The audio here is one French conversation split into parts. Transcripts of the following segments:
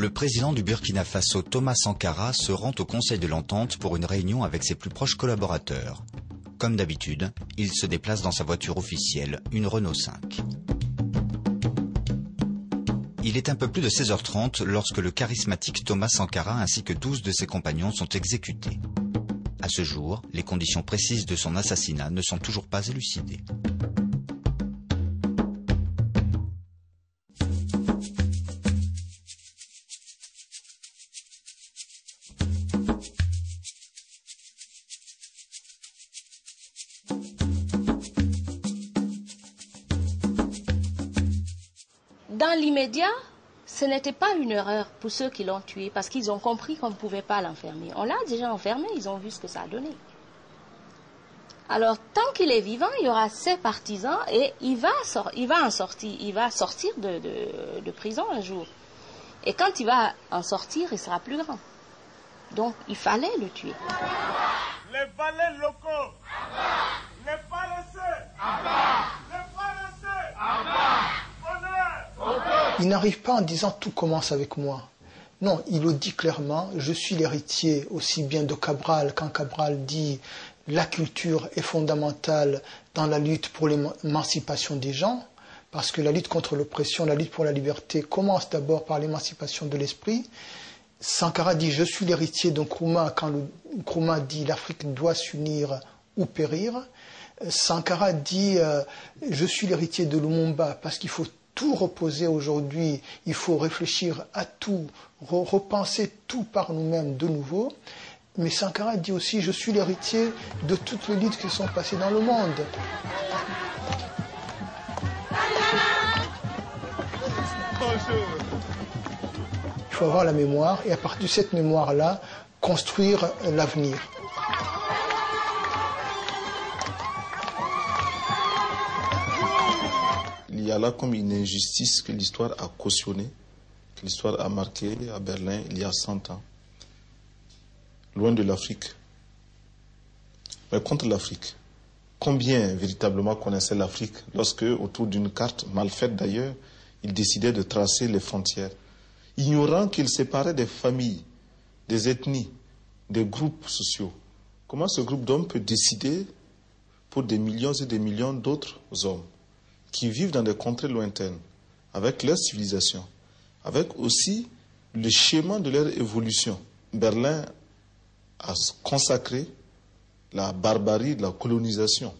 Le président du Burkina Faso, Thomas Sankara, se rend au Conseil de l'Entente pour une réunion avec ses plus proches collaborateurs. Comme d'habitude, il se déplace dans sa voiture officielle, une Renault 5. Il est un peu plus de 16h30 lorsque le charismatique Thomas Sankara ainsi que 12 de ses compagnons sont exécutés. À ce jour, les conditions précises de son assassinat ne sont toujours pas élucidées. Dans l'immédiat, ce n'était pas une erreur pour ceux qui l'ont tué, parce qu'ils ont compris qu'on ne pouvait pas l'enfermer. On l'a déjà enfermé, ils ont vu ce que ça a donné. Alors, tant qu'il est vivant, il y aura ses partisans et il va sortir de prison un jour. Et quand il va en sortir, il sera plus grand. Donc, il fallait le tuer. Les valets locaux, les Palestins, les Palestins, il n'arrive pas en disant tout commence avec moi. Non, il le dit clairement, je suis l'héritier aussi bien de Cabral, quand Cabral dit la culture est fondamentale dans la lutte pour l'émancipation des gens, parce que la lutte contre l'oppression, la lutte pour la liberté commence d'abord par l'émancipation de l'esprit. Sankara dit je suis l'héritier de Nkrumah, quand Nkrumah dit l'Afrique doit s'unir ou périr. Sankara dit je suis l'héritier de Lumumba, parce qu'il faut tout reposer aujourd'hui, il faut réfléchir à tout, repenser tout par nous-mêmes de nouveau. Mais Sankara dit aussi, je suis l'héritier de toutes les luttes qui sont passées dans le monde. Il faut avoir la mémoire et à partir de cette mémoire-là, construire l'avenir. Il y a là comme une injustice que l'histoire a cautionnée, que l'histoire a marquée à Berlin il y a 100 ans. Loin de l'Afrique. Mais contre l'Afrique. Combien véritablement connaissaient l'Afrique lorsque, autour d'une carte mal faite d'ailleurs, ils décidaient de tracer les frontières, ignorant qu'ils séparaient des familles, des ethnies, des groupes sociaux. Comment ce groupe d'hommes peut décider pour des millions et des millions d'autres hommes qui vivent dans des contrées lointaines, avec leur civilisation, avec aussi le schéma de leur évolution. Berlin a consacré la barbarie de la colonisation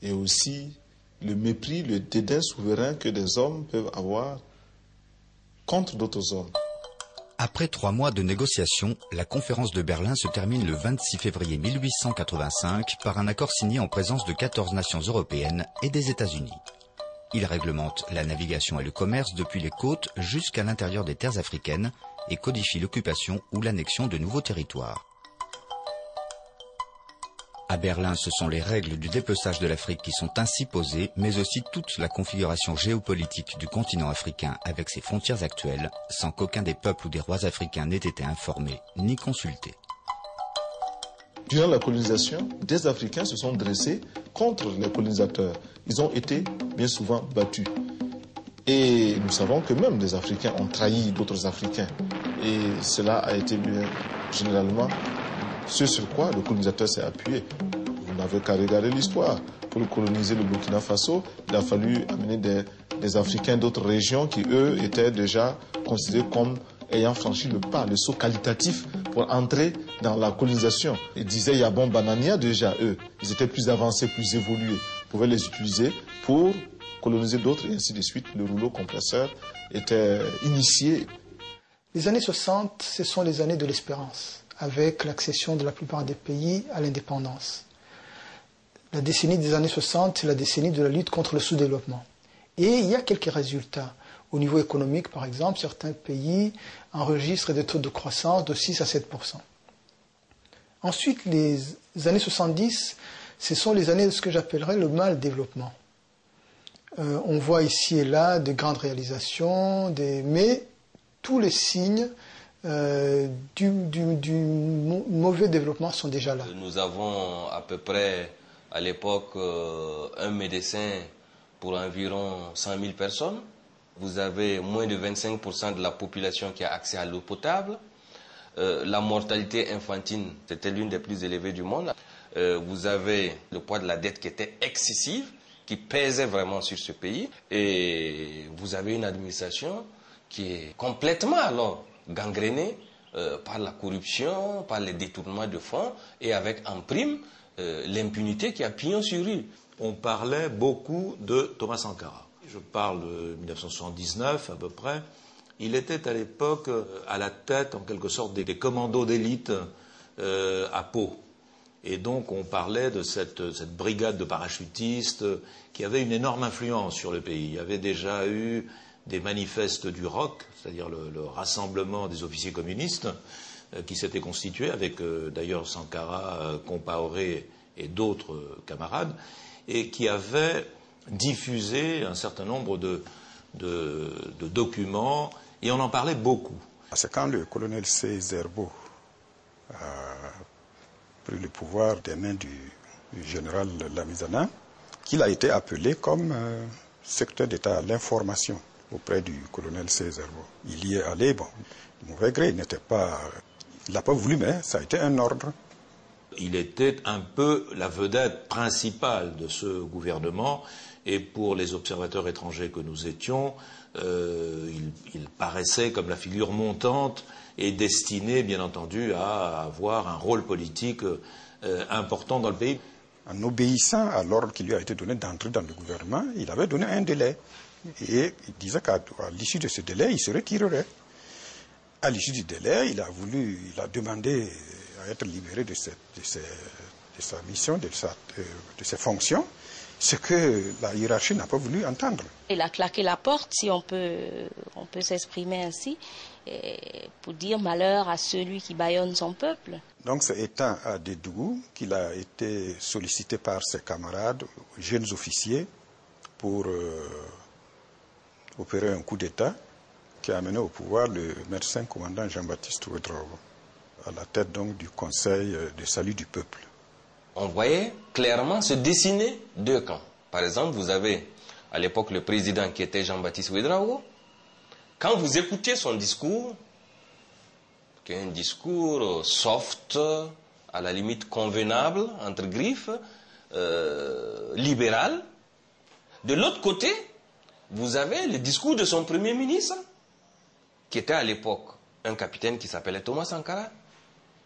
et aussi le mépris, le dédain souverain que des hommes peuvent avoir contre d'autres hommes. Après 3 mois de négociations, la conférence de Berlin se termine le 26 février 1885 par un accord signé en présence de 14 nations européennes et des États-Unis. Il réglemente la navigation et le commerce depuis les côtes jusqu'à l'intérieur des terres africaines et codifie l'occupation ou l'annexion de nouveaux territoires. À Berlin, ce sont les règles du dépeçage de l'Afrique qui sont ainsi posées, mais aussi toute la configuration géopolitique du continent africain avec ses frontières actuelles, sans qu'aucun des peuples ou des rois africains n'ait été informé ni consulté. Durant la colonisation, des Africains se sont dressés contre les colonisateurs. Ils ont été bien souvent battus. Et nous savons que même des Africains ont trahi d'autres Africains. Et cela a été bien généralement ce sur quoi le colonisateur s'est appuyé. Vous n'avez qu'à regarder l'histoire. Pour coloniser le Burkina Faso, il a fallu amener des Africains d'autres régions qui, eux, étaient déjà considérés comme ayant franchi le pas, le saut qualitatif pour entrer dans la colonisation. Ils disaient Yabon Banania déjà, eux. Ils étaient plus avancés, plus évolués. Ils pouvaient les utiliser pour coloniser d'autres et ainsi de suite. Le rouleau compresseur était initié. Les années 60, ce sont les années de l'espérance, avec l'accession de la plupart des pays à l'indépendance. La décennie des années 60, c'est la décennie de la lutte contre le sous-développement. Et il y a quelques résultats. Au niveau économique, par exemple, certains pays enregistrent des taux de croissance de 6 à 7%. Ensuite, les années 70, ce sont les années de ce que j'appellerais le mal développement. On voit ici et là de grandes réalisations, mais tous les signes du mauvais développement sont déjà là. Nous avons à peu près à l'époque un médecin pour environ 100 000 personnes. Vous avez moins de 25% de la population qui a accès à l'eau potable. La mortalité infantile, c'était l'une des plus élevées du monde. Vous avez le poids de la dette qui était excessive, qui pèsait vraiment sur ce pays. Et vous avez une administration qui est complètement alors gangrénée par la corruption, par les détournements de fonds et avec en prime l'impunité qui a pignon sur rue. On parlait beaucoup de Thomas Sankara. Je parle de 1979 à peu près. Il était à l'époque à la tête en quelque sorte des commandos d'élite à Pau. Et donc on parlait de cette brigade de parachutistes qui avait une énorme influence sur le pays. Il y avait déjà eu des manifestes du ROC, c'est-à-dire le rassemblement des officiers communistes, qui s'était constitué avec d'ailleurs Sankara, Compaoré et d'autres camarades, et qui avait diffusé un certain nombre de documents, et on en parlait beaucoup. C'est quand le colonel Cézerbo a pris le pouvoir des mains du général Lamizana, qu'il a été appelé comme secrétaire d'État à l'information auprès du colonel Cézerbo. Il y est allé, bon, de mauvais gré, il n'a pas voulu, mais ça a été un ordre. Il était un peu la vedette principale de ce gouvernement, et pour les observateurs étrangers que nous étions, il paraissait comme la figure montante et destiné, bien entendu, à avoir un rôle politique important dans le pays. En obéissant à l'ordre qui lui a été donné d'entrer dans le gouvernement, il avait donné un délai. Et il disait qu'à l'issue de ce délai, il se retirerait. À l'issue du délai, il a demandé à être libéré de sa mission, de ses fonctions, ce que la hiérarchie n'a pas voulu entendre. Il a claqué la porte, si on peut s'exprimer ainsi, pour dire malheur à celui qui bâillonne son peuple. Donc c'est étant à Dédougou qu'il a été sollicité par ses camarades, jeunes officiers, pour opérer un coup d'État qui a amené au pouvoir le médecin commandant Jean-Baptiste Ouédraogo, à la tête donc du Conseil de salut du peuple. On voyait clairement se dessiner deux camps. Par exemple, vous avez à l'époque le président qui était Jean-Baptiste Ouédraogo. Quand vous écoutez son discours, qui est un discours soft, à la limite convenable, entre griffes, libéral, de l'autre côté, vous avez le discours de son premier ministre, qui était à l'époque un capitaine qui s'appelait Thomas Sankara,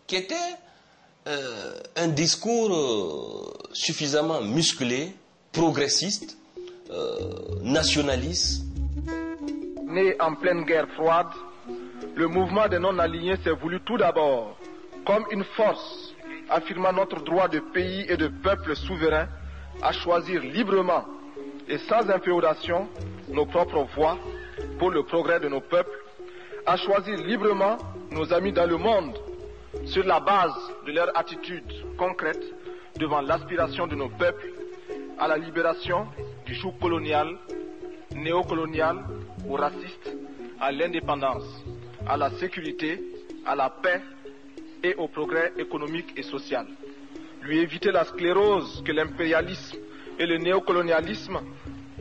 qui était un discours suffisamment musclé, progressiste, nationaliste. Né en pleine guerre froide, le mouvement des non-alignés s'est voulu tout d'abord comme une force affirmant notre droit de pays et de peuple souverain à choisir librement et sans inféodation nos propres voies pour le progrès de nos peuples, à choisir librement nos amis dans le monde sur la base de leur attitude concrète devant l'aspiration de nos peuples à la libération du joug colonial, néocolonial ou raciste, à l'indépendance, à la sécurité, à la paix et au progrès économique et social. Lui éviter la sclérose que l'impérialisme et le néocolonialisme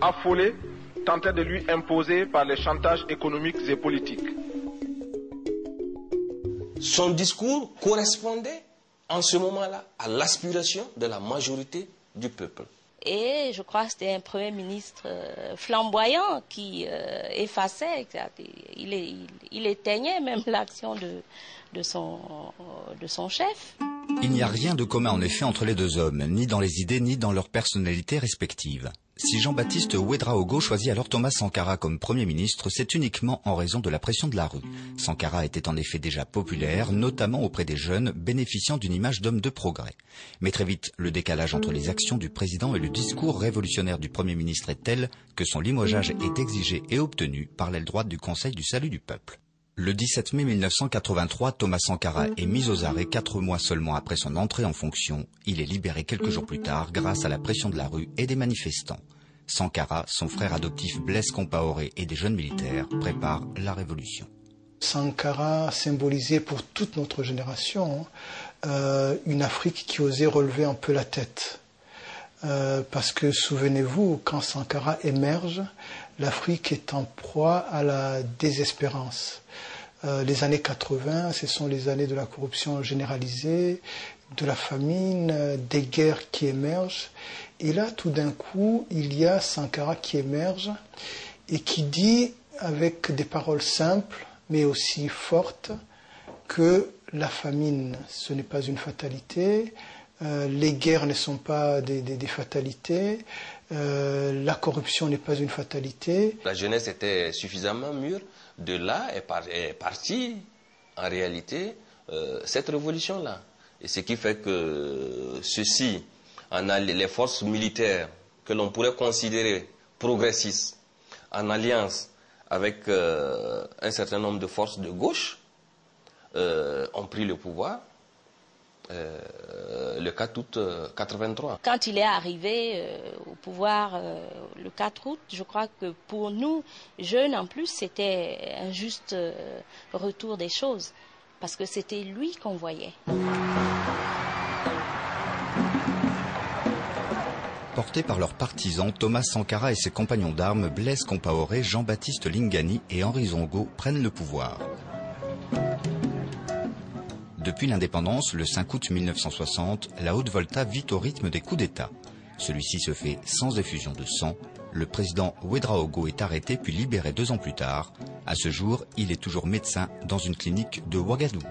affolés tentaient de lui imposer par les chantages économiques et politiques. Son discours correspondait en ce moment-là à l'aspiration de la majorité du peuple. Et je crois que c'était un Premier ministre flamboyant qui effaçait, il éteignait même l'action de son chef. Il n'y a rien de commun en effet entre les deux hommes, ni dans les idées ni dans leurs personnalités respectives. Si Jean-Baptiste Ouédraogo choisit alors Thomas Sankara comme Premier ministre, c'est uniquement en raison de la pression de la rue. Sankara était en effet déjà populaire, notamment auprès des jeunes, bénéficiant d'une image d'homme de progrès. Mais très vite, le décalage entre les actions du président et le discours révolutionnaire du Premier ministre est tel que son limogeage est exigé et obtenu par l'aile droite du Conseil du salut du peuple. Le 17 mai 1983, Thomas Sankara est mis aux arrêts 4 mois seulement après son entrée en fonction. Il est libéré quelques jours plus tard grâce à la pression de la rue et des manifestants. Sankara, son frère adoptif Blaise Compaoré et des jeunes militaires préparent la révolution. Sankara symbolisait pour toute notre génération une Afrique qui osait relever un peu la tête. parce que souvenez-vous, quand Sankara émerge, l'Afrique est en proie à la désespérance. Les années 80, ce sont les années de la corruption généralisée, de la famine, des guerres qui émergent. Et là, tout d'un coup, il y a Sankara qui émerge et qui dit, avec des paroles simples, mais aussi fortes, que la famine, ce n'est pas une fatalité, les guerres ne sont pas des fatalités, la corruption n'est pas une fatalité. La jeunesse était suffisamment mûre. De là est partie, en réalité, cette révolution-là. Et ce qui fait que ceci, les forces militaires que l'on pourrait considérer progressistes, en alliance avec un certain nombre de forces de gauche, ont pris le pouvoir le 4 août 83. Quand il est arrivé au pouvoir le 4 août, je crois que pour nous, jeunes en plus, c'était un juste retour des choses, parce que c'était lui qu'on voyait. Portés par leurs partisans, Thomas Sankara et ses compagnons d'armes Blaise Compaoré, Jean-Baptiste Lingani et Henri Zongo prennent le pouvoir. Depuis l'indépendance, le 5 août 1960, la Haute-Volta vit au rythme des coups d'État. Celui-ci se fait sans effusion de sang. Le président Ouédraogo est arrêté puis libéré 2 ans plus tard. À ce jour, il est toujours médecin dans une clinique de Ouagadougou.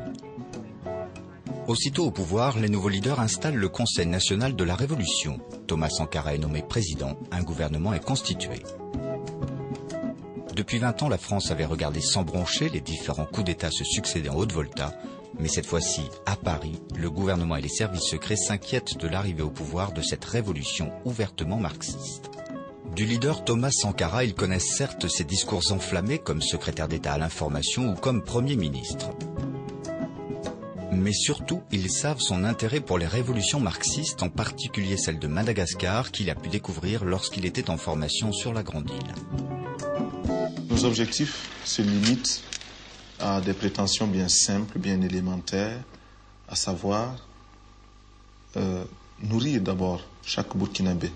Aussitôt au pouvoir, les nouveaux leaders installent le Conseil national de la Révolution. Thomas Sankara est nommé président, un gouvernement est constitué. Depuis 20 ans, la France avait regardé sans broncher les différents coups d'État se succéder en Haute-Volta. Mais cette fois-ci, à Paris, le gouvernement et les services secrets s'inquiètent de l'arrivée au pouvoir de cette révolution ouvertement marxiste. Du leader Thomas Sankara, ils connaissent certes ses discours enflammés comme secrétaire d'État à l'information ou comme Premier ministre. Mais surtout, ils savent son intérêt pour les révolutions marxistes, en particulier celle de Madagascar, qu'il a pu découvrir lorsqu'il était en formation sur la Grande Île. Nos objectifs se limitent à des prétentions bien simples, bien élémentaires, à savoir nourrir d'abord chaque Burkinabé,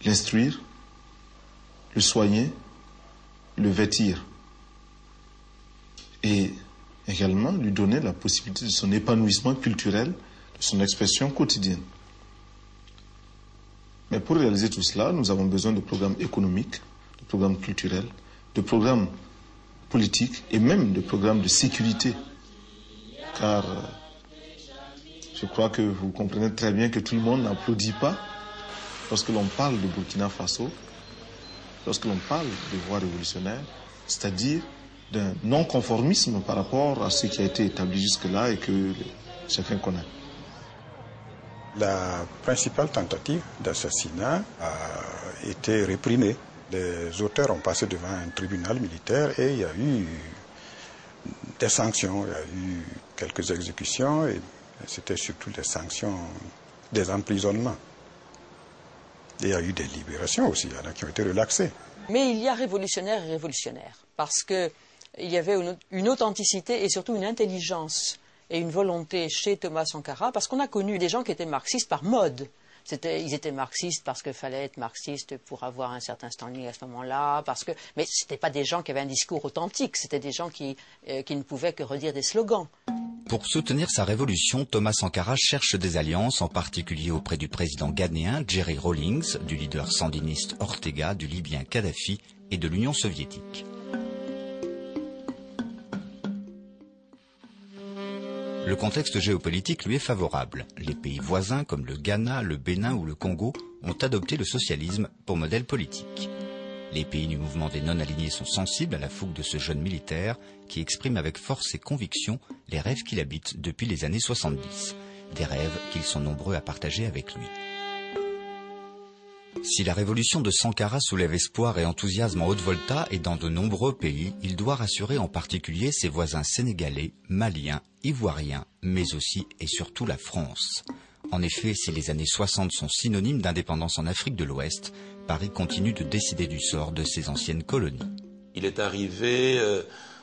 l'instruire, le soigner, le vêtir et également lui donner la possibilité de son épanouissement culturel, de son expression quotidienne. Mais pour réaliser tout cela, nous avons besoin de programmes économiques, de programmes culturels, de programmes politiques et même de programmes de sécurité. Car je crois que vous comprenez très bien que tout le monde n'applaudit pas lorsque l'on parle de Burkina Faso, lorsque l'on parle de voie révolutionnaire, c'est-à-dire d'un non-conformisme par rapport à ce qui a été établi jusque-là et que chacun connaît. La principale tentative d'assassinat a été réprimée. Les auteurs ont passé devant un tribunal militaire et il y a eu des sanctions, il y a eu quelques exécutions et c'était surtout des sanctions, des emprisonnements. Et il y a eu des libérations aussi, il y en a qui ont été relaxées. Mais il y a révolutionnaire et révolutionnaire, parce qu'il y avait une authenticité et surtout une intelligence et une volonté chez Thomas Sankara, parce qu'on a connu des gens qui étaient marxistes par mode. Ils étaient marxistes parce qu'il fallait être marxiste pour avoir un certain standing à ce moment-là, mais ce n'étaient pas des gens qui avaient un discours authentique, c'était des gens qui ne pouvaient que redire des slogans. Pour soutenir sa révolution, Thomas Sankara cherche des alliances, en particulier auprès du président ghanéen Jerry Rawlings, du leader sandiniste Ortega, du libyen Kadhafi et de l'Union soviétique. Le contexte géopolitique lui est favorable. Les pays voisins comme le Ghana, le Bénin ou le Congo ont adopté le socialisme pour modèle politique. Les pays du mouvement des non-alignés sont sensibles à la fougue de ce jeune militaire qui exprime avec force et conviction les rêves qu'il habite depuis les années 70. Des rêves qu'ils sont nombreux à partager avec lui. Si la révolution de Sankara soulève espoir et enthousiasme en Haute-Volta et dans de nombreux pays, il doit rassurer en particulier ses voisins sénégalais, maliens, ivoiriens, mais aussi et surtout la France. En effet, si les années 60 sont synonymes d'indépendance en Afrique de l'Ouest, Paris continue de décider du sort de ses anciennes colonies. Il est arrivé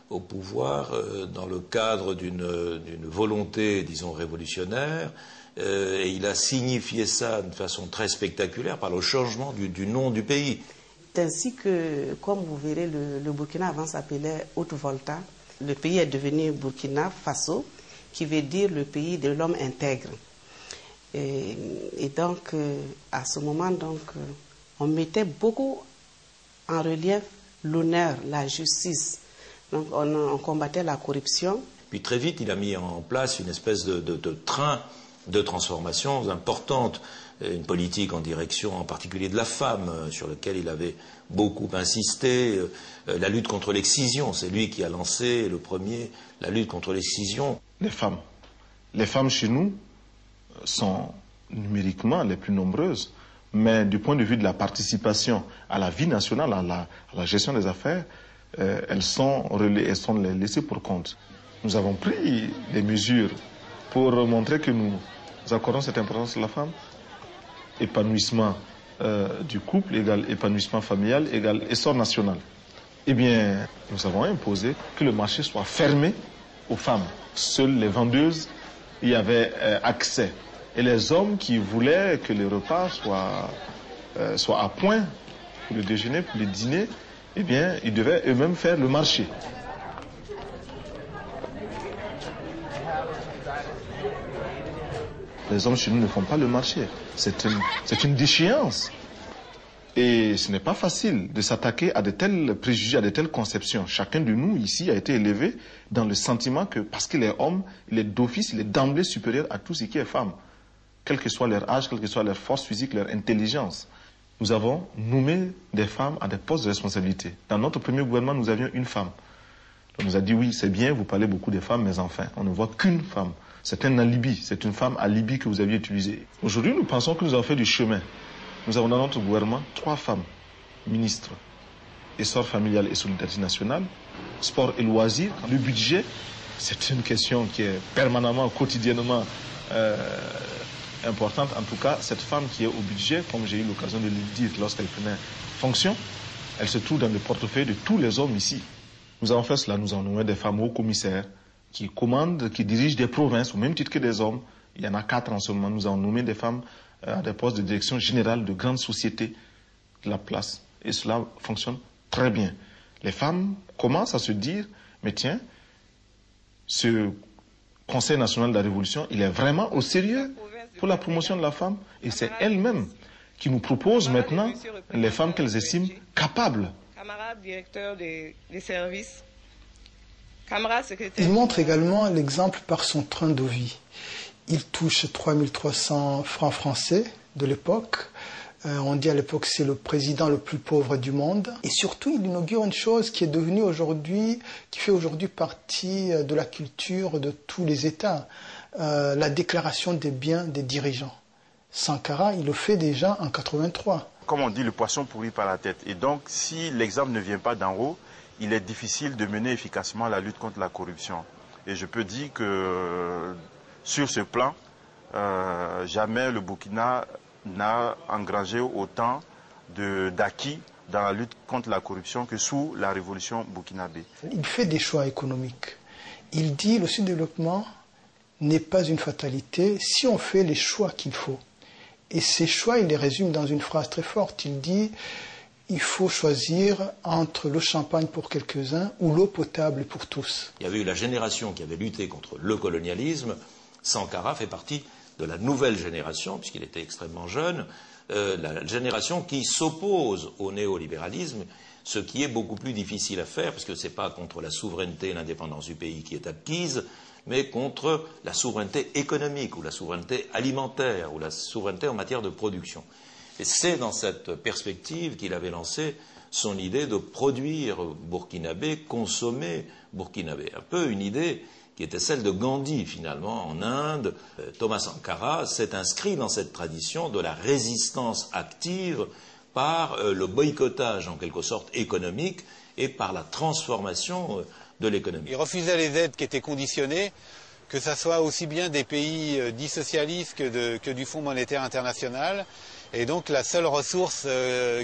au pouvoir dans le cadre d'une volonté, disons, révolutionnaire, et il a signifié ça de façon très spectaculaire par le changement du nom du pays. C'est ainsi que, comme vous verrez, le Burkina avant s'appelait Haute-Volta. Le pays est devenu Burkina Faso, qui veut dire le pays de l'homme intègre. Et donc, à ce moment, on mettait beaucoup en relief l'honneur, la justice. Donc, on combattait la corruption. Puis très vite, il a mis en place une espèce de train de transformation importante, une politique en direction en particulier de la femme, sur laquelle il avait beaucoup insisté, la lutte contre l'excision, c'est lui qui a lancé le premier la lutte contre l'excision. Les femmes chez nous sont numériquement les plus nombreuses, mais du point de vue de la participation à la vie nationale, à la gestion des affaires, elles sont laissées pour compte. Nous avons pris des mesures pour montrer que nous accordons cette importance à la femme. Épanouissement du couple égale épanouissement familial égale essor national. Eh bien, nous avons imposé que le marché soit fermé aux femmes. Seules les vendeuses y avaient accès. Et les hommes qui voulaient que les repas soient à point pour le déjeuner, pour le dîner, eh bien, ils devaient eux-mêmes faire le marché. Les hommes chez nous ne font pas le marché. C'est une déchéance. Et ce n'est pas facile de s'attaquer à de tels préjugés, à de telles conceptions. Chacun de nous ici a été élevé dans le sentiment que parce qu'il est homme, il est d'office, il est d'emblée supérieur à tout ce qui est femme. Quel que soit leur âge, quelle que soit leur force physique, leur intelligence. Nous avons nommé des femmes à des postes de responsabilité. Dans notre premier gouvernement, nous avions une femme. On nous a dit oui, c'est bien, vous parlez beaucoup des femmes, mais enfin, on ne voit qu'une femme. C'est un alibi, c'est une femme alibi que vous aviez utilisée. Aujourd'hui, nous pensons que nous avons fait du chemin. Nous avons dans notre gouvernement 3 femmes ministres. Essor familial et solidarité nationale, sport et loisirs. Le budget, c'est une question qui est permanemment, quotidiennement importante. En tout cas, cette femme qui est au budget, comme j'ai eu l'occasion de le dire lorsqu'elle prenait fonction, elle se trouve dans le portefeuille de tous les hommes ici. Nous avons fait cela, nous avons nommé des femmes hauts commissaires qui commandent, qui dirigent des provinces au même titre que des hommes. Il y en a 4 en ce moment. Nous avons nommé des femmes à des postes de direction générale de grandes sociétés de la place. Et cela fonctionne très bien. Les femmes commencent à se dire, mais tiens, ce Conseil national de la Révolution, il est vraiment au sérieux pour la promotion de la femme. Et c'est elle-même qui nous propose maintenant les femmes qu'elles estiment capables. Camarade directeur des services. Camarade secrétaire. Il montre également l'exemple par son train de vie. Il touche 3300 francs français de l'époque. On dit à l'époque que c'est le président le plus pauvre du monde. Et surtout, il inaugure une chose qui est devenue aujourd'hui, qui fait aujourd'hui partie de la culture de tous les États, la déclaration des biens des dirigeants. Sankara, il le fait déjà en 83. Comme on dit, le poisson pourrit par la tête. Et donc, si l'exemple ne vient pas d'en haut, il est difficile de mener efficacement la lutte contre la corruption. Et je peux dire que sur ce plan, jamais le Burkina n'a engrangé autant d'acquis dans la lutte contre la corruption que sous la révolution burkinabé. Il fait des choix économiques. Il dit le sous-développement n'est pas une fatalité si on fait les choix qu'il faut. Et ces choix, il les résume dans une phrase très forte. Il dit il faut choisir entre le champagne pour quelques-uns ou l'eau potable pour tous. Il y avait eu la génération qui avait lutté contre le colonialisme. Sankara fait partie de la nouvelle génération, puisqu'il était extrêmement jeune, la génération qui s'oppose au néolibéralisme, ce qui est beaucoup plus difficile à faire, parce que ce n'est pas contre la souveraineté et l'indépendance du pays qui est acquise, mais contre la souveraineté économique, ou la souveraineté alimentaire, ou la souveraineté en matière de production. Et c'est dans cette perspective qu'il avait lancé son idée de produire burkinabé, consommer burkinabé. Un peu une idée qui était celle de Gandhi, finalement, en Inde. Thomas Sankara s'est inscrit dans cette tradition de la résistance active par le boycottage, en quelque sorte, économique et par la transformation de l'économie. Il refusait les aides qui étaient conditionnées, que ce soit aussi bien des pays dits socialistes que du Fonds monétaire international. Et donc la seule ressource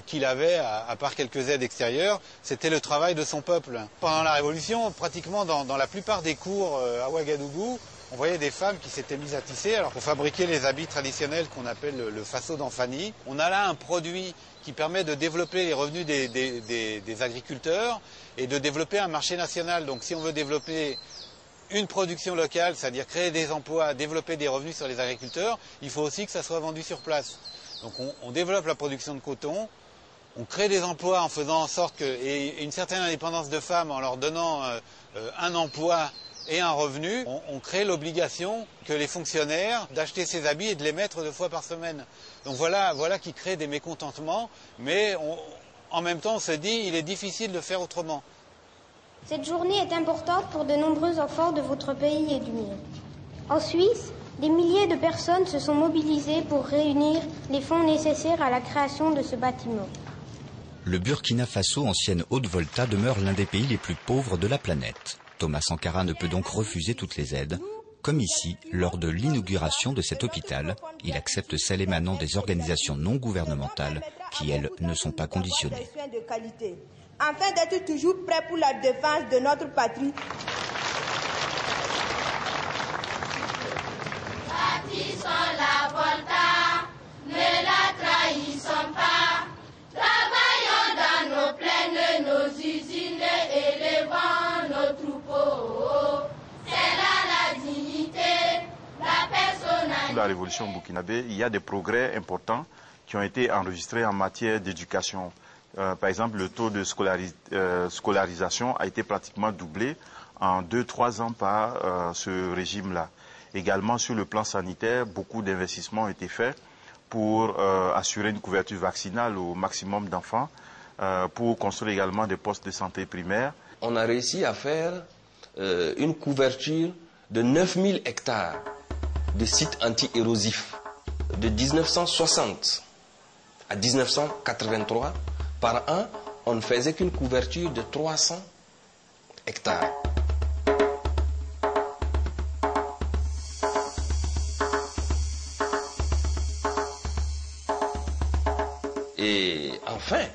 qu'il avait, à part quelques aides extérieures, c'était le travail de son peuple. Pendant la Révolution, pratiquement dans la plupart des cours à Ouagadougou, on voyait des femmes qui s'étaient mises à tisser alors pour fabriquer les habits traditionnels qu'on appelle le faso d'Anfani. On a là un produit qui permet de développer les revenus des agriculteurs et de développer un marché national. Donc si on veut développer une production locale, c'est-à-dire créer des emplois, développer des revenus sur les agriculteurs, il faut aussi que ça soit vendu sur place. Donc on développe la production de coton, on crée des emplois en faisant en sorte et une certaine indépendance de femmes en leur donnant un emploi et un revenu, on crée l'obligation que les fonctionnaires d'acheter ces habits et de les mettre 2 fois par semaine. Donc voilà qui crée des mécontentements, mais en même temps on se dit il est difficile de faire autrement. Cette journée est importante pour de nombreux enfants de votre pays et du mien. En Suisse, des milliers de personnes se sont mobilisées pour réunir les fonds nécessaires à la création de ce bâtiment. Le Burkina Faso, ancienne Haute-Volta, demeure l'un des pays les plus pauvres de la planète. Thomas Sankara ne peut donc refuser toutes les aides. Comme ici, lors de l'inauguration de cet hôpital, il accepte celles émanant des organisations non gouvernementales qui, elles, ne sont pas conditionnées. Afin d'être toujours prêt pour la défense de notre patrie. Bâtissons la Volta, ne la trahissons pas. Travaillons dans nos plaines, nos usines, élevons nos troupeaux. C'est là la dignité, la personnalité. Sous la révolution burkinabé, il y a des progrès importants qui ont été enregistrés en matière d'éducation. Par exemple, le taux de scolarisation a été pratiquement doublé en 2-3 ans par ce régime-là. Également, sur le plan sanitaire, beaucoup d'investissements ont été faits pour assurer une couverture vaccinale au maximum d'enfants, pour construire également des postes de santé primaires. On a réussi à faire une couverture de 9000 hectares de sites anti-érosifs de 1960 à 1983. Par an, on ne faisait qu'une couverture de 300 hectares. Et enfin,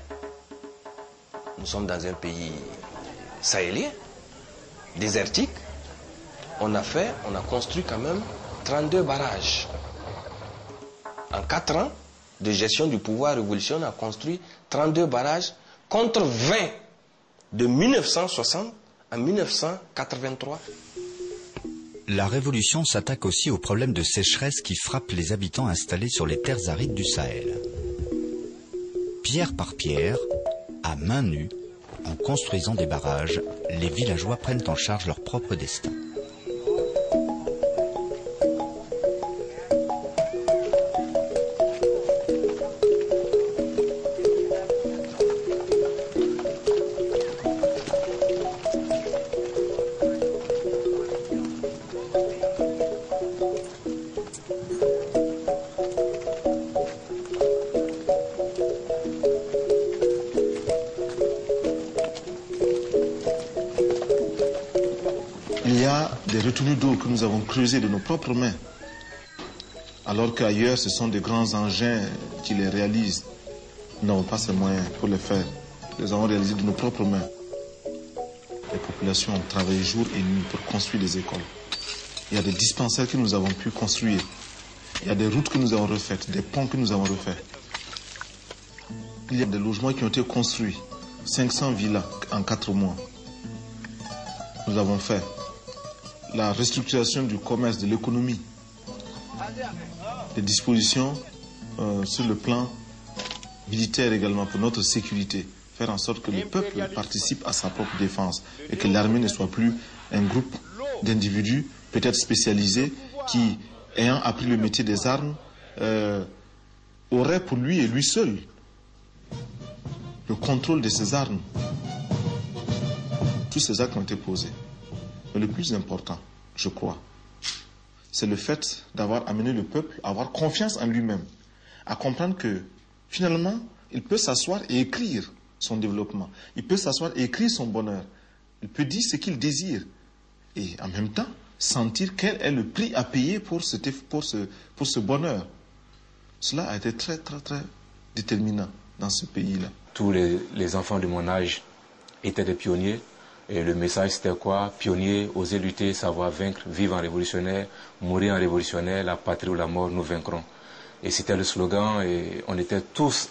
nous sommes dans un pays sahélien, désertique. On a construit quand même 32 barrages. En 4 ans de gestion du pouvoir révolutionnaire, on a construit 32 barrages contre 20 de 1960 à 1983. La révolution s'attaque aussi au problème de sécheresse qui frappe les habitants installés sur les terres arides du Sahel. Pierre par pierre, à main nue, en construisant des barrages, les villageois prennent en charge leur propre destin. Il y a des retenues d'eau que nous avons creusées de nos propres mains, alors qu'ailleurs ce sont des grands engins qui les réalisent. Nous n'avons pas ces moyens pour les faire. Nous les avons réalisés de nos propres mains. Les populations ont travaillé jour et nuit pour construire des écoles. Il y a des dispensaires que nous avons pu construire. Il y a des routes que nous avons refaites, des ponts que nous avons refaits. Il y a des logements qui ont été construits, 500 villas en 4 mois. Nous avons fait la restructuration du commerce, de l'économie, des dispositions sur le plan militaire également pour notre sécurité, faire en sorte que le peuple participe à sa propre défense et que l'armée ne soit plus un groupe d'individus peut-être spécialisés qui, ayant appris le métier des armes, aurait pour lui et lui seul le contrôle de ses armes. Tous ces actes ont été posés. Mais le plus important, je crois, c'est le fait d'avoir amené le peuple à avoir confiance en lui-même, à comprendre que finalement, il peut s'asseoir et écrire son développement. Il peut s'asseoir et écrire son bonheur. Il peut dire ce qu'il désire. Et en même temps, sentir quel est le prix à payer pour ce bonheur. Cela a été très, très, très déterminant dans ce pays-là. Tous les enfants de mon âge étaient des pionniers. Et le message c'était quoi? Pionnier, oser lutter, savoir vaincre, vivre en révolutionnaire, mourir en révolutionnaire, la patrie ou la mort, nous vaincrons. Et c'était le slogan et on était tous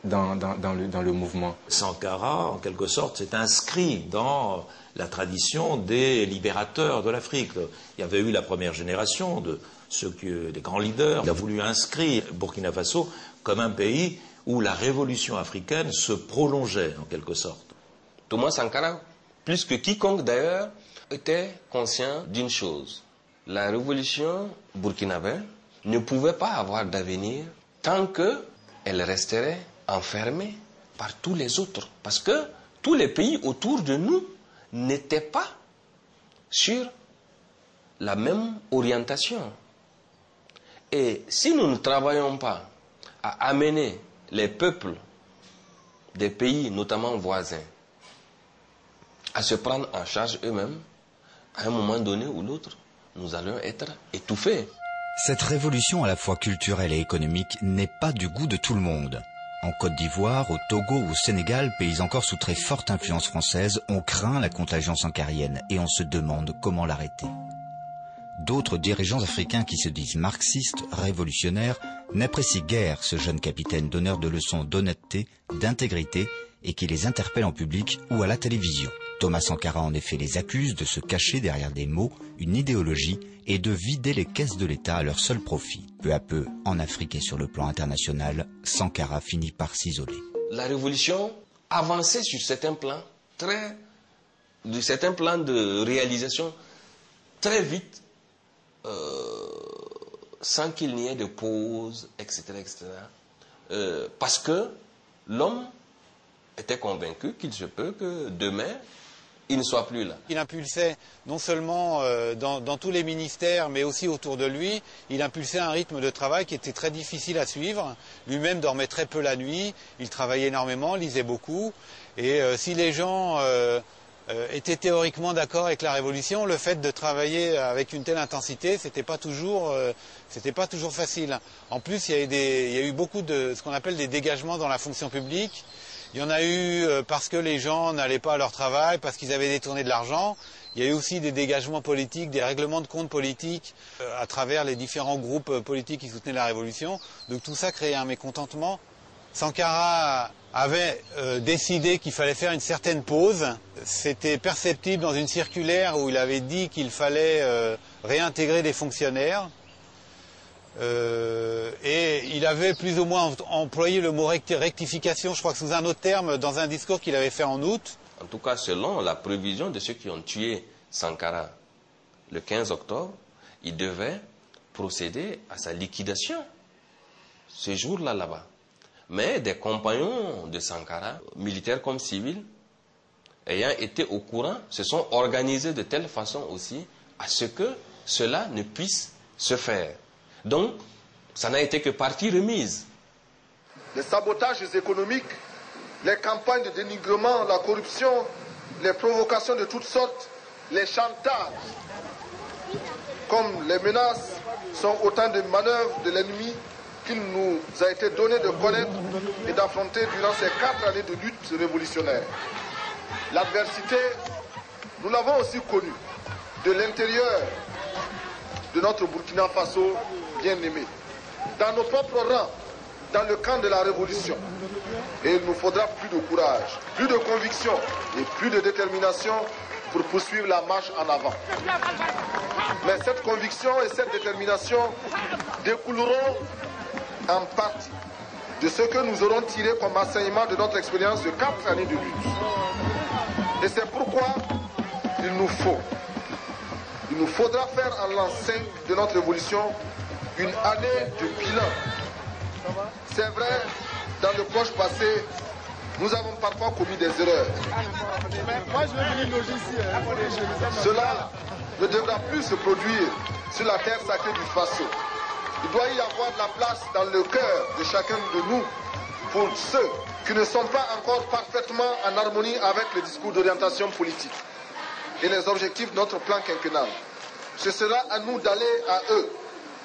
dans le mouvement. Sankara, en quelque sorte, s'est inscrit dans la tradition des libérateurs de l'Afrique. Il y avait eu la première génération de des grands leaders. Il a voulu inscrire Burkina Faso comme un pays où la révolution africaine se prolongeait, en quelque sorte. Thomas Sankara, plus que quiconque d'ailleurs, était conscient d'une chose. La révolution burkinabé ne pouvait pas avoir d'avenir tant qu'elle resterait enfermée par tous les autres. Parce que tous les pays autour de nous n'étaient pas sur la même orientation. Et si nous ne travaillons pas à amener les peuples des pays, notamment voisins, à se prendre en charge eux-mêmes, à un moment donné ou l'autre, nous allons être étouffés. Cette révolution à la fois culturelle et économique n'est pas du goût de tout le monde. En Côte d'Ivoire, au Togo ou au Sénégal, pays encore sous très forte influence française, on craint la contagion sankarienne et on se demande comment l'arrêter. D'autres dirigeants africains qui se disent marxistes, révolutionnaires, n'apprécient guère ce jeune capitaine donneur de leçons d'honnêteté, d'intégrité et qui les interpelle en public ou à la télévision. Thomas Sankara en effet les accuse de se cacher derrière des mots, une idéologie et de vider les caisses de l'État à leur seul profit. Peu à peu, en Afrique et sur le plan international, Sankara finit par s'isoler. La révolution avançait sur certains plans de réalisation très vite, sans qu'il n'y ait de pause, etc. Parce que l'homme était convaincu qu'il se peut que demain, il ne soit plus là. Il impulsait non seulement dans tous les ministères, mais aussi autour de lui, il impulsait un rythme de travail qui était très difficile à suivre. Lui-même dormait très peu la nuit, il travaillait énormément, lisait beaucoup. Et si les gens étaient théoriquement d'accord avec la révolution, le fait de travailler avec une telle intensité, c'était pas toujours facile. En plus, il y a eu beaucoup de ce qu'on appelle des dégagements dans la fonction publique. Il y en a eu parce que les gens n'allaient pas à leur travail, parce qu'ils avaient détourné de l'argent. Il y a eu aussi des dégagements politiques, des règlements de compte politiques à travers les différents groupes politiques qui soutenaient la révolution. Donc tout ça créait un mécontentement. Sankara avait décidé qu'il fallait faire une certaine pause. C'était perceptible dans une circulaire où il avait dit qu'il fallait réintégrer des fonctionnaires. Et il avait plus ou moins employé le mot rectification, je crois que sous un autre terme, dans un discours qu'il avait fait en août. En tout cas, selon la prévision de ceux qui ont tué Sankara le 15 octobre, il devait procéder à sa liquidation ce jour-là là-bas. Mais des compagnons de Sankara, militaires comme civils, ayant été au courant, se sont organisés de telle façon aussi à ce que cela ne puisse se faire. Donc, ça n'a été que partie remise. Les sabotages économiques, les campagnes de dénigrement, la corruption, les provocations de toutes sortes, les chantages, comme les menaces, sont autant de manœuvres de l'ennemi qu'il nous a été donné de connaître et d'affronter durant ces 4 années de lutte révolutionnaire. L'adversité, nous l'avons aussi connue de l'intérieur de notre Burkina Faso bien-aimé, dans nos propres rangs, dans le camp de la révolution. Et il nous faudra plus de courage, plus de conviction et plus de détermination pour poursuivre la marche en avant. Mais cette conviction et cette détermination découleront en partie de ce que nous aurons tiré comme enseignement de notre expérience de 4 années de lutte. Et c'est pourquoi il nous faudra faire en l'an 5 de notre révolution une année de bilan. C'est vrai, dans le proche passé, nous avons parfois commis des erreurs. Cela ne devra plus se produire sur la terre sacrée du Faso. Il doit y avoir de la place dans le cœur de chacun de nous pour ceux qui ne sont pas encore parfaitement en harmonie avec les discours d'orientation politique et les objectifs de notre plan quinquennal. Ce sera à nous d'aller à eux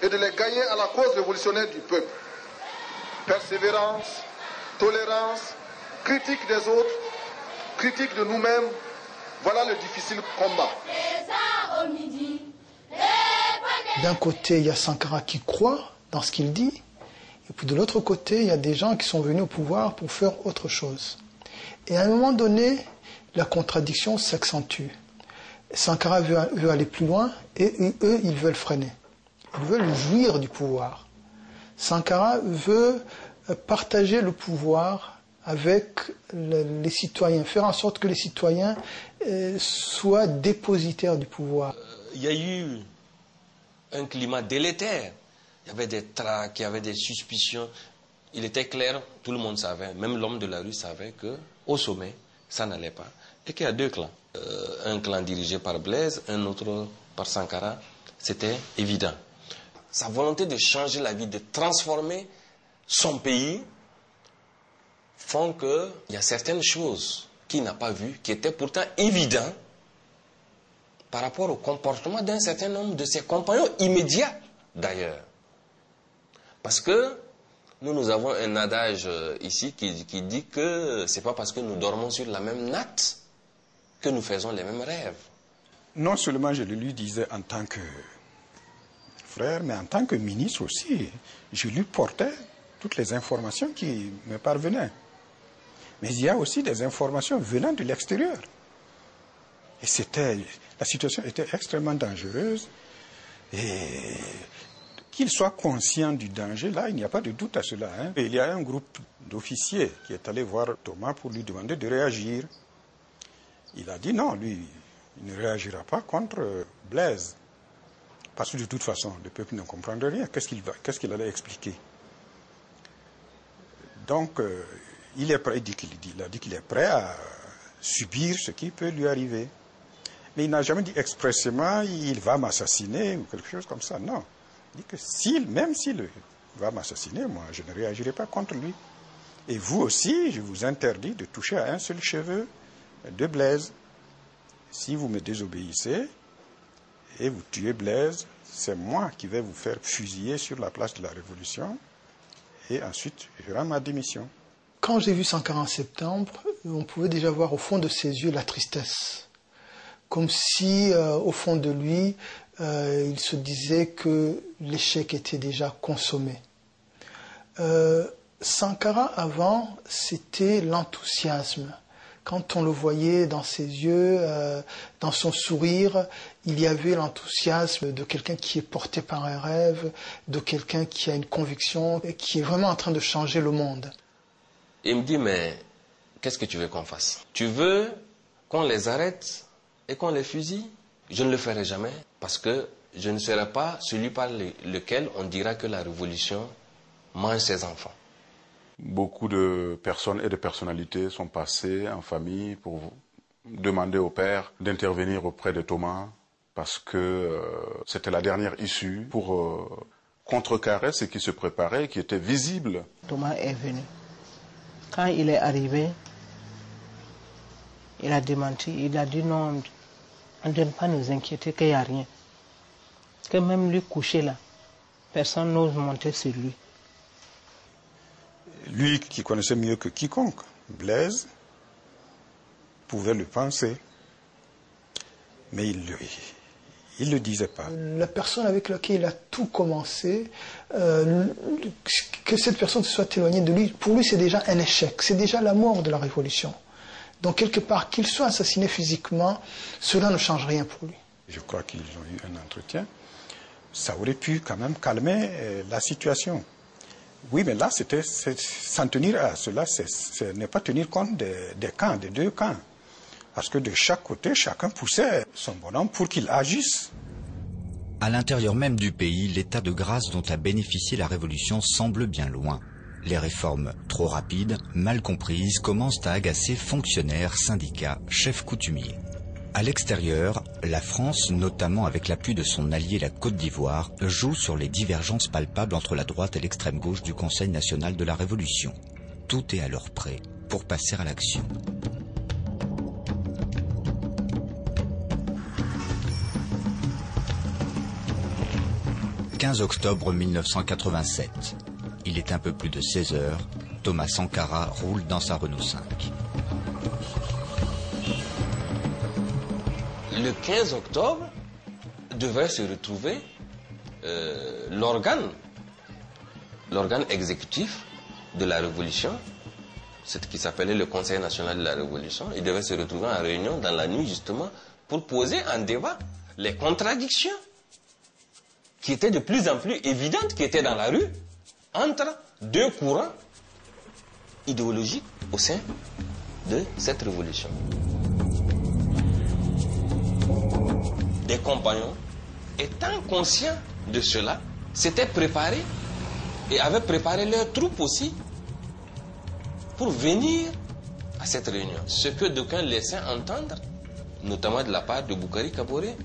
et de les gagner à la cause révolutionnaire du peuple. Persévérance, tolérance, critique des autres, critique de nous-mêmes Voilà le difficile combat. D'un côté, il y a Sankara qui croit dans ce qu'il dit, et puis de l'autre côté, il y a des gens qui sont venus au pouvoir pour faire autre chose. Et à un moment donné, la contradiction s'accentue. Sankara veut aller plus loin, et eux, ils veulent freiner. Ils veulent jouir du pouvoir. Sankara veut partager le pouvoir avec les citoyens, faire en sorte que les citoyens soient dépositaires du pouvoir. Il y a eu un climat délétère. Il y avait des traques, il y avait des suspicions. Il était clair, tout le monde savait, même l'homme de la rue savait qu'au sommet, ça n'allait pas. Et qu'il y a deux clans. Un clan dirigé par Blaise, un autre par Sankara. C'était évident. Sa volonté de changer la vie, de transformer son pays, font qu'il y a certaines choses qu'il n'a pas vues, qui étaient pourtant évidentes par rapport au comportement d'un certain nombre de ses compagnons immédiats, d'ailleurs. Parce que nous avons un adage ici qui dit que c'est pas parce que nous dormons sur la même natte que nous faisons les mêmes rêves. Non seulement je le lui disais en tant que frère, mais en tant que ministre aussi, je lui portais toutes les informations qui me parvenaient. Mais il y a aussi des informations venant de l'extérieur. Et la situation était extrêmement dangereuse. Et qu'il soit conscient du danger, là, il n'y a pas de doute à cela. Hein. Et il y a un groupe d'officiers qui est allé voir Thomas pour lui demander de réagir. Il a dit non, lui, il ne réagira pas contre Blaise. Parce que de toute façon, le peuple ne comprendrait rien. Qu'est-ce qu'il allait expliquer? Donc, il a dit qu'il est prêt à subir ce qui peut lui arriver. Mais il n'a jamais dit expressément il va m'assassiner ou quelque chose comme ça. Non. Il dit que même s'il va m'assassiner, moi, je ne réagirai pas contre lui. Et vous aussi, je vous interdis de toucher à un seul cheveu de Blaise. Si vous me désobéissez et vous tuez Blaise, c'est moi qui vais vous faire fusiller sur la place de la Révolution. Et ensuite, je rends ma démission. Quand j'ai vu Sankara en septembre, on pouvait déjà voir au fond de ses yeux la tristesse. Comme si, au fond de lui, il se disait que l'échec était déjà consommé. Sankara, avant, c'était l'enthousiasme. Quand on le voyait dans ses yeux, dans son sourire, il y avait l'enthousiasme de quelqu'un qui est porté par un rêve, de quelqu'un qui a une conviction, et qui est vraiment en train de changer le monde. Il me dit, mais qu'est-ce que tu veux qu'on fasse? Tu veux qu'on les arrête et qu'on les fusille? Je ne le ferai jamais, parce que je ne serai pas celui par lequel on dira que la révolution mange ses enfants. Beaucoup de personnes et de personnalités sont passées en famille pour demander au père d'intervenir auprès de Thomas parce que c'était la dernière issue pour contrecarrer ce qui se préparait, qui était visible. Thomas est venu. Quand il est arrivé, il a démenti, il a dit non, on ne doit pas nous inquiéter qu'il n'y a rien. Que même lui couché là, personne n'ose monter sur lui. Lui qui connaissait mieux que quiconque, Blaise, pouvait le penser. Mais il le disait pas. La personne avec laquelle il a tout commencé, que cette personne se soit éloignée de lui, pour lui c'est déjà un échec, c'est déjà la mort de la révolution. Donc quelque part, qu'il soit assassiné physiquement, cela ne change rien pour lui. Je crois qu'ils ont eu un entretien. Ça aurait pu quand même calmer la situation. Oui, mais là, s'en tenir à cela, ce n'est pas tenir compte des camps, des deux camps. Parce que de chaque côté, chacun poussait son bonhomme pour qu'il agisse. À l'intérieur même du pays, l'état de grâce dont a bénéficié la Révolution semble bien loin. Les réformes, trop rapides, mal comprises, commencent à agacer fonctionnaires, syndicats, chefs coutumiers. À l'extérieur, la France, notamment avec l'appui de son allié la Côte d'Ivoire, joue sur les divergences palpables entre la droite et l'extrême gauche du Conseil national de la Révolution. Tout est à leur prêt pour passer à l'action. « 15 octobre 1987. Il est un peu plus de 16 heures. Thomas Sankara roule dans sa Renault 5. le 15 octobre devrait se retrouver l'organe exécutif de la Révolution, ce qui s'appelait le Conseil national de la Révolution. Il devait se retrouver en réunion dans la nuit justement pour poser en débat les contradictions qui étaient de plus en plus évidentes, qui étaient dans la rue, entre deux courants idéologiques au sein de cette révolution. Des compagnons, étant conscients de cela, s'étaient préparés et avaient préparé leurs troupes aussi pour venir à cette réunion. Ce que d'aucuns laissaient entendre, notamment de la part de Boukari Kaboré,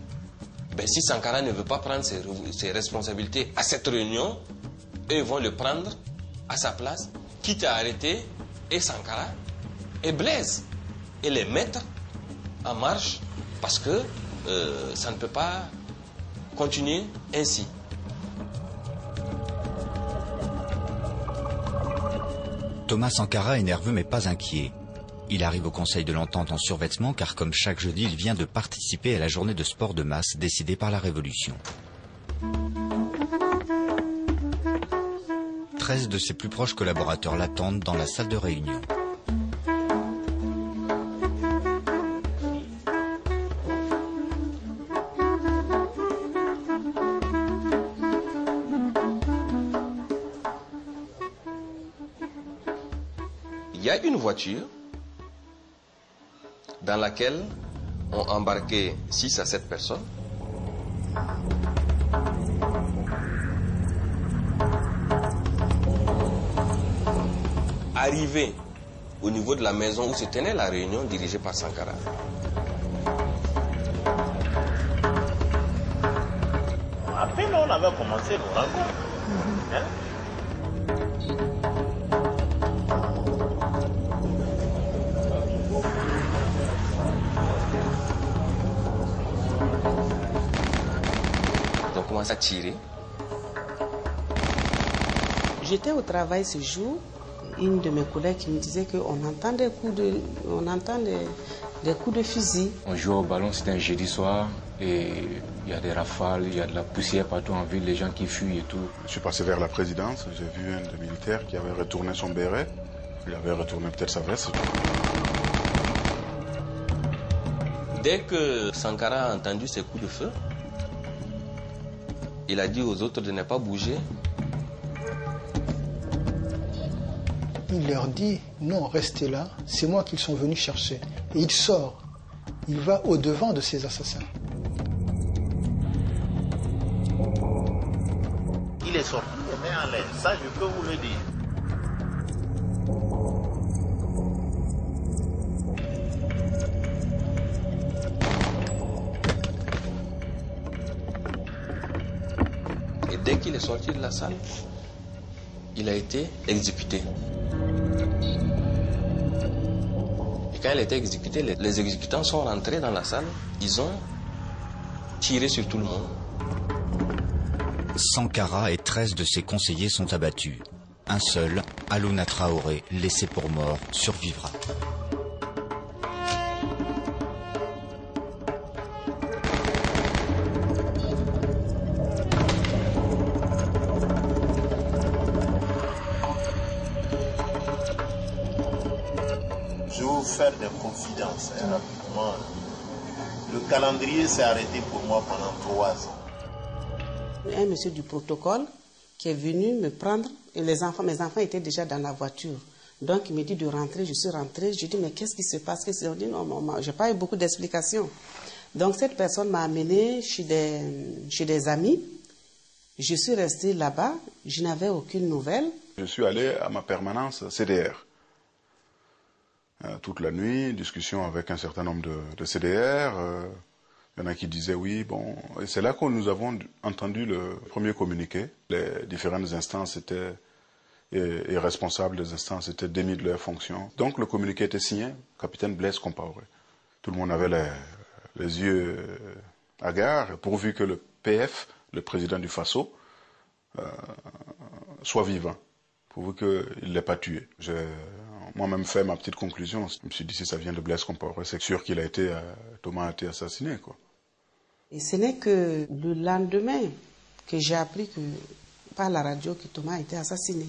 ben, si Sankara ne veut pas prendre ses responsabilités à cette réunion, eux vont le prendre à sa place, quitte à arrêter et Sankara et Blaise et les mettre en marche parce que ça ne peut pas continuer ainsi. Thomas Sankara est nerveux mais pas inquiet. Il arrive au Conseil de l'Entente en survêtement car comme chaque jeudi, il vient de participer à la journée de sport de masse décidée par la Révolution. 13 de ses plus proches collaborateurs l'attendent dans la salle de réunion. Il y a une voiture dans laquelle ont embarqué 6 à 7 personnes. Arrivé au niveau de la maison où se tenait la réunion dirigée par Sankara. À peine on avait commencé nos rencontres. Hein? Ils ont commencé à tirer. J'étais au travail ce jour. Une de mes collègues qui me disait qu'on entend des coups de fusil. On jouait au ballon, c'était un jeudi soir et il y a des rafales, il y a de la poussière partout en ville, les gens qui fuient et tout. Je suis passé vers la présidence, j'ai vu un des militaires qui avait retourné son béret, il avait retourné peut-être sa veste. Dès que Sankara a entendu ces coups de feu, il a dit aux autres de ne pas bouger. Il leur dit, non, restez là, c'est moi qu'ils sont venus chercher. Et il sort, il va au-devant de ces assassins. Il est sorti les mains en l'air, ça je peux vous le dire. Et dès qu'il est sorti de la salle, il a été exécuté. Et quand il a été exécuté, les exécutants sont rentrés dans la salle, ils ont tiré sur tout le monde. Sankara et 13 de ses conseillers sont abattus. Un seul, Alouna Traoré, laissé pour mort, survivra. Je vais vous faire des confidences rapidement. Le calendrier s'est arrêté pour moi pendant 3 ans. Un monsieur du protocole qui est venu me prendre et mes enfants étaient déjà dans la voiture. Donc il me dit de rentrer, je suis rentrée. Je dis mais qu'est-ce qui se passe? Ils ont dit non, je n'ai pas eu beaucoup d'explications. Donc cette personne m'a amené chez des amis. Je suis restée là-bas, je n'avais aucune nouvelle. Je suis allé à ma permanence CDR. Toute la nuit, discussion avec un certain nombre de CDR. Il y en a qui disaient oui, bon. Et c'est là que nous avons entendu le premier communiqué. Les différentes instances étaient, et responsables des instances étaient démis de leurs fonctions. Donc le communiqué était signé, capitaine Blaise Compaoré. Tout le monde avait les yeux hagards, pourvu que le PF, le président du Faso, soit vivant, pourvu qu'il ne l'ait pas tué. J'ai moi-même fait ma petite conclusion. Je me suis dit, si ça vient de Blaise Compaoré, c'est sûr qu'il a été, Thomas a été assassiné, quoi. Et ce n'est que le lendemain que j'ai appris par la radio que Thomas a été assassiné.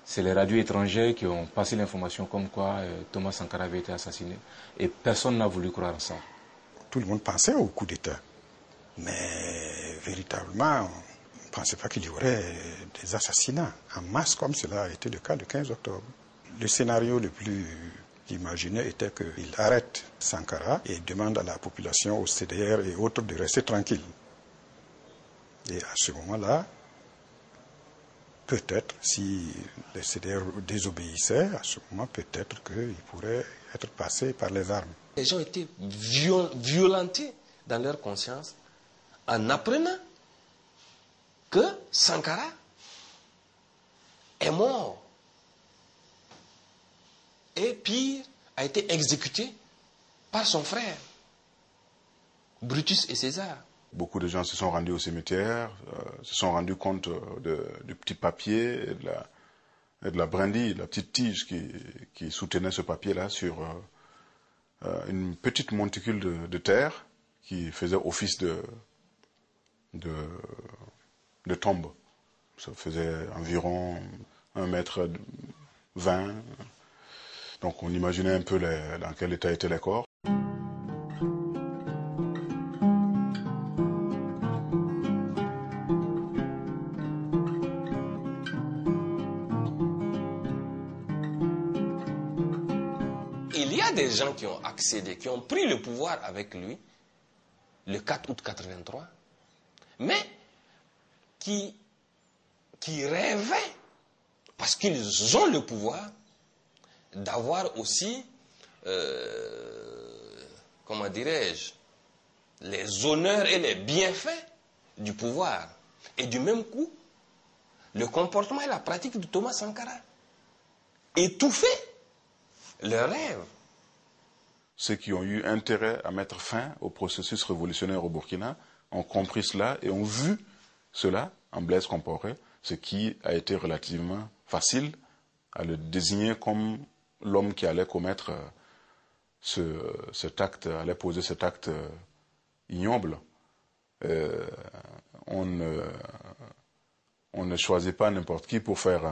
C'est les radios étrangères qui ont passé l'information comme quoi Thomas Sankara avait été assassiné. Et personne n'a voulu croire à ça. Tout le monde pensait au coup d'État. Mais véritablement, on ne pensait pas qu'il y aurait des assassinats en masse comme cela a été le cas le 15 octobre. Le scénario le plus imaginé était qu'il arrête Sankara et demande à la population, aux CDR et autres de rester tranquilles. Et à ce moment-là, peut-être, si les CDR désobéissaient, à ce moment, peut-être qu'ils pourraient être passés par les armes. Les gens étaient violentés dans leur conscience en apprenant que Sankara est mort. Et pire, a été exécuté par son frère, Brutus et César. Beaucoup de gens se sont rendus au cimetière, se sont rendus compte du petit papier et de la brindille, la petite tige qui soutenait ce papier-là sur une petite monticule de terre qui faisait office de tombe. Ça faisait environ 1,20 m. Donc on imaginait un peu dans quel état étaient les corps. Il y a des gens qui ont accédé, qui ont pris le pouvoir avec lui le 4 août 83, mais qui rêvaient, parce qu'ils ont le pouvoir, d'avoir aussi, comment dirais-je, les honneurs et les bienfaits du pouvoir. Et du même coup, le comportement et la pratique de Thomas Sankara étouffaient leurs rêves. Ceux qui ont eu intérêt à mettre fin au processus révolutionnaire au Burkina ont compris cela et ont vu cela en Blaise Compaoré, ce qui a été relativement facile à le désigner comme l'homme qui allait commettre cet acte, allait poser cet acte ignoble. On ne choisit pas n'importe qui pour faire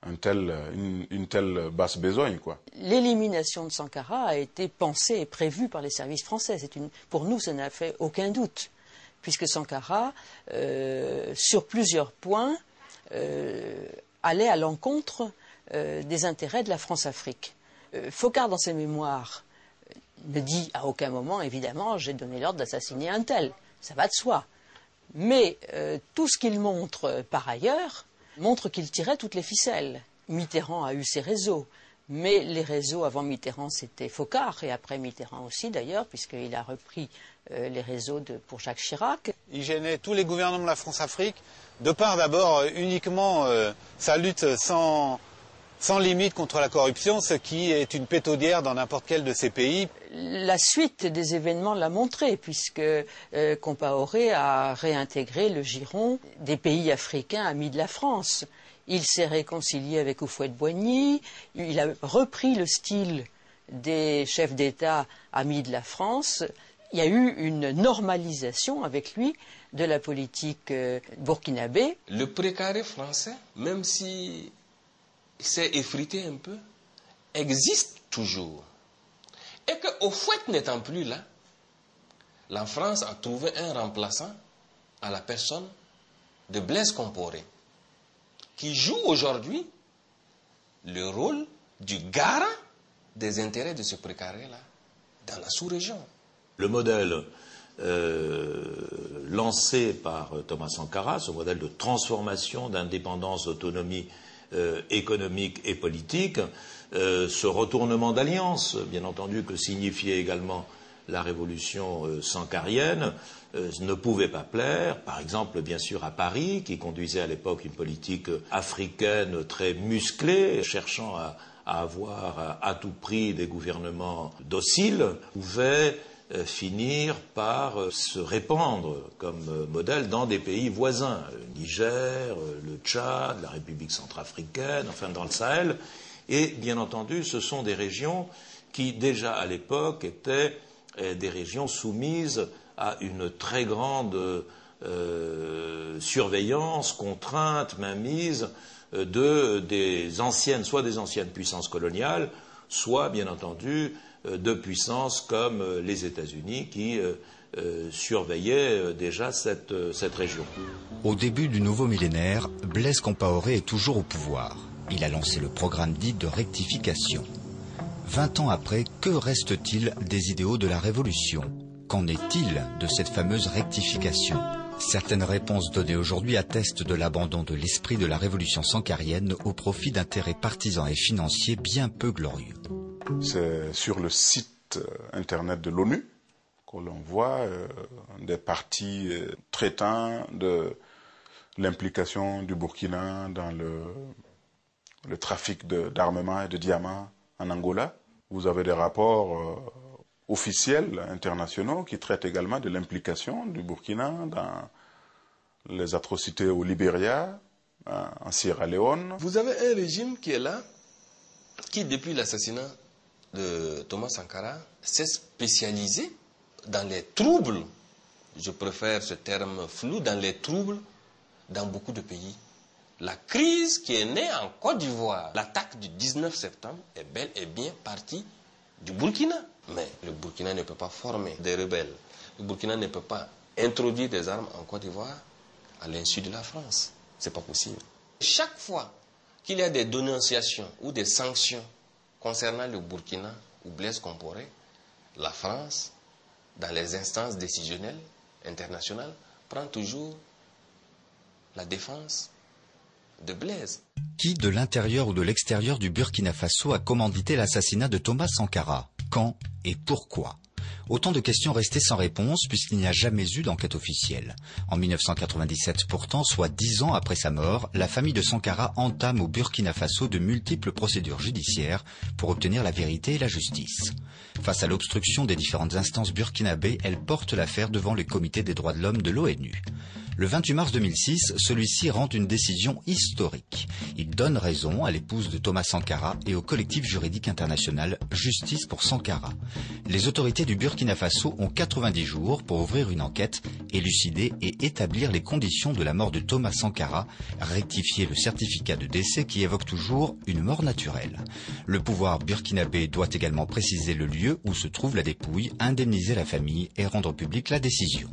une telle basse besogne, quoi. L'élimination de Sankara a été pensée et prévue par les services français. Pour nous, ça n'a fait aucun doute, puisque Sankara, sur plusieurs points, allait à l'encontre des intérêts de la France-Afrique. Focard, dans ses mémoires, ne dit à aucun moment, évidemment, j'ai donné l'ordre d'assassiner un tel. Ça va de soi. Mais tout ce qu'il montre par ailleurs montre qu'il tirait toutes les ficelles. Mitterrand a eu ses réseaux, mais les réseaux avant Mitterrand, c'était Focard, et après Mitterrand aussi d'ailleurs, puisqu'il a repris les réseaux pour Jacques Chirac. Il gênait tous les gouvernements de la France-Afrique, de par d'abord uniquement sa lutte sans limite contre la corruption, ce qui est une pétaudière dans n'importe quel de ces pays. La suite des événements l'a montré, puisque Compaoré a réintégré le giron des pays africains amis de la France. Il s'est réconcilié avec Houphouët-Boigny, il a repris le style des chefs d'État amis de la France. Il y a eu une normalisation avec lui de la politique burkinabé. Le précaré français, même si s'est effrité un peu, existe toujours. Et que Houphouët n'étant plus là, la France a trouvé un remplaçant à la personne de Blaise Compaoré, qui joue aujourd'hui le rôle du garant des intérêts de ce précaré-là dans la sous-région. Le modèle lancé par Thomas Sankara, ce modèle de transformation, d'indépendance, d'autonomie économique et politique, ce retournement d'alliance, bien entendu, que signifiait également la révolution sankarienne, ne pouvait pas plaire, par exemple, bien sûr, à Paris, qui conduisait à l'époque une politique africaine très musclée, cherchant à avoir à tout prix des gouvernements dociles, pouvait finir par se répandre comme modèle dans des pays voisins, le Niger, le Tchad, la République centrafricaine, enfin dans le Sahel. Et bien entendu, ce sont des régions qui déjà à l'époque étaient des régions soumises à une très grande surveillance, contrainte, mainmise des anciennes, soit des anciennes puissances coloniales, soit, bien entendu, de puissances comme les États-Unis qui surveillaient déjà cette région. Au début du nouveau millénaire, Blaise Compaoré est toujours au pouvoir. Il a lancé le programme dit de rectification. 20 ans après, que reste-t-il des idéaux de la Révolution? Qu'en est-il de cette fameuse rectification? Certaines réponses données aujourd'hui attestent de l'abandon de l'esprit de la révolution sankarienne au profit d'intérêts partisans et financiers bien peu glorieux. C'est sur le site internet de l'ONU que l'on voit des parties traitant de l'implication du Burkina dans le trafic d'armements et de diamants en Angola. Vous avez des rapports officiels internationaux qui traitent également de l'implication du Burkina dans les atrocités au Libéria, en Sierra Leone. Vous avez un régime qui est là, qui depuis l'assassinat de Thomas Sankara s'est spécialisé dans les troubles, je préfère ce terme flou, dans les troubles dans beaucoup de pays. La crise qui est née en Côte d'Ivoire, l'attaque du 19 septembre est bel et bien partie du Burkina. Mais le Burkina ne peut pas former des rebelles. Le Burkina ne peut pas introduire des armes en Côte d'Ivoire à l'insu de la France. C'est pas possible. Chaque fois qu'il y a des dénonciations ou des sanctions concernant le Burkina ou Blaise Compaoré, la France, dans les instances décisionnelles internationales, prend toujours la défense de Blaise. Qui, de l'intérieur ou de l'extérieur du Burkina Faso, a commandité l'assassinat de Thomas Sankara? Quand et pourquoi? Autant de questions restées sans réponse puisqu'il n'y a jamais eu d'enquête officielle. En 1997 pourtant, soit 10 ans après sa mort, la famille de Sankara entame au Burkina Faso de multiples procédures judiciaires pour obtenir la vérité et la justice. Face à l'obstruction des différentes instances burkinabées, elle porte l'affaire devant le Comité des droits de l'homme de l'ONU. Le 28 mars 2006, celui-ci rend une décision historique. Il donne raison à l'épouse de Thomas Sankara et au collectif juridique international Justice pour Sankara. Les autorités du Burkina Faso ont 90 jours pour ouvrir une enquête, élucider et établir les conditions de la mort de Thomas Sankara, rectifier le certificat de décès qui évoque toujours une mort naturelle. Le pouvoir burkinabé doit également préciser le lieu où se trouve la dépouille, indemniser la famille et rendre publique la décision.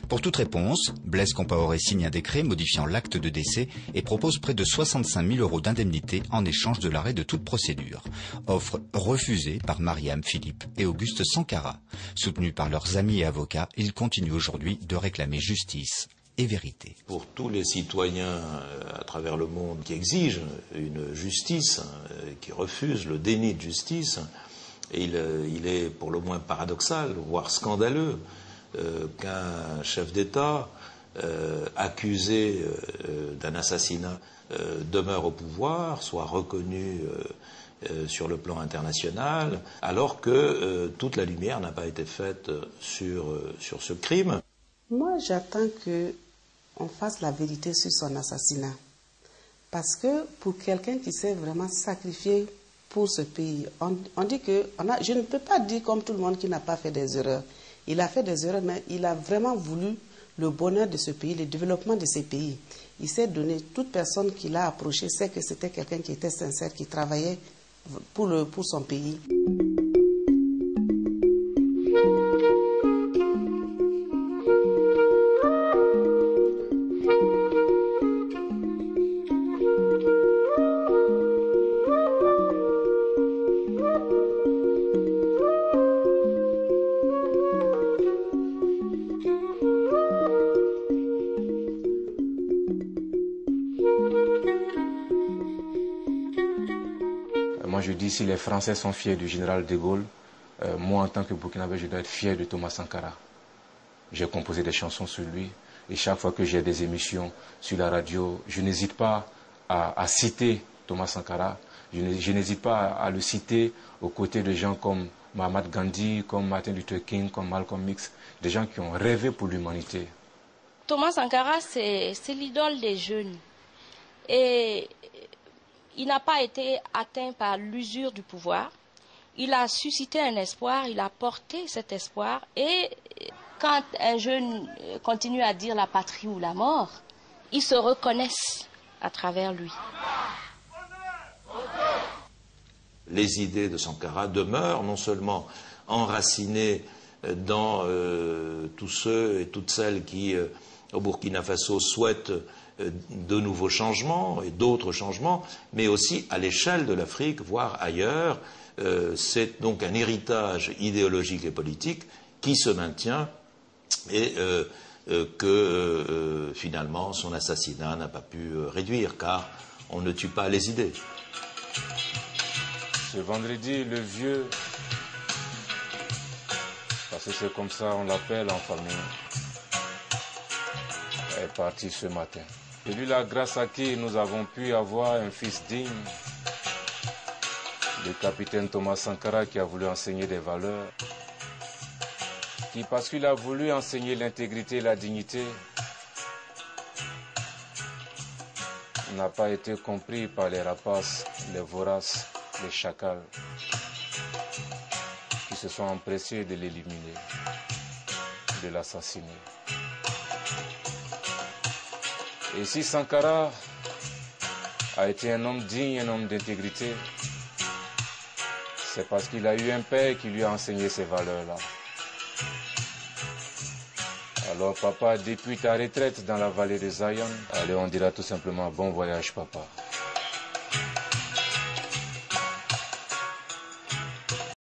Pour toute réponse, Blaise Compaoré signe un décret modifiant l'acte de décès et propose près de 65 000 € d'indemnité en échange de l'arrêt de toute procédure. Offre refusée par Mariam Philippe et Auguste Sankara. Soutenus par leurs amis et avocats, ils continuent aujourd'hui de réclamer justice et vérité. Pour tous les citoyens à travers le monde qui exigent une justice, qui refusent le déni de justice, il est pour le moins paradoxal, voire scandaleux, qu'un chef d'État accusé d'un assassinat demeure au pouvoir, soit reconnu sur le plan international, alors que toute la lumière n'a pas été faite sur ce crime. Moi, j'attends qu'on fasse la vérité sur son assassinat. Parce que pour quelqu'un qui s'est vraiment sacrifié pour ce pays, on dit que... je ne peux pas dire comme tout le monde qu'il n'a pas fait des erreurs. Il a fait des erreurs, mais il a vraiment voulu le bonheur de ce pays, le développement de ces pays. Il s'est donné, toute personne qui l'a approché sait que c'était quelqu'un qui était sincère, qui travaillait pour son pays. Moi je dis, si les Français sont fiers du général de Gaulle, moi en tant que Burkinabé, je dois être fier de Thomas Sankara. J'ai composé des chansons sur lui et chaque fois que j'ai des émissions sur la radio, je n'hésite pas à citer Thomas Sankara. Je n'hésite pas à le citer aux côtés de gens comme Mahatma Gandhi, comme Martin Luther King, comme Malcolm X, des gens qui ont rêvé pour l'humanité. Thomas Sankara, c'est l'idole des jeunes. Et il n'a pas été atteint par l'usure du pouvoir. Il a suscité un espoir, il a porté cet espoir. Et quand un jeune continue à dire la patrie ou la mort, ils se reconnaissent à travers lui. Les idées de Sankara demeurent non seulement enracinées dans tous ceux et toutes celles qui, au Burkina Faso, souhaitent de nouveaux changements et d'autres changements, mais aussi à l'échelle de l'Afrique, voire ailleurs. C'est donc un héritage idéologique et politique qui se maintient et que finalement son assassinat n'a pas pu réduire, car on ne tue pas les idées. Ce vendredi, le vieux, parce que c'est comme ça on l'appelle en famille, est parti ce matin. Celui-là, grâce à qui nous avons pu avoir un fils digne, le capitaine Thomas Sankara, qui a voulu enseigner des valeurs, qui, parce qu'il a voulu enseigner l'intégrité et la dignité, n'a pas été compris par les rapaces, les voraces, les chacals, qui se sont empressés de l'éliminer, de l'assassiner. Et si Sankara a été un homme digne, un homme d'intégrité, c'est parce qu'il a eu un père qui lui a enseigné ces valeurs-là. Alors papa, depuis ta retraite dans la vallée de Zion, allez, on dira tout simplement bon voyage papa.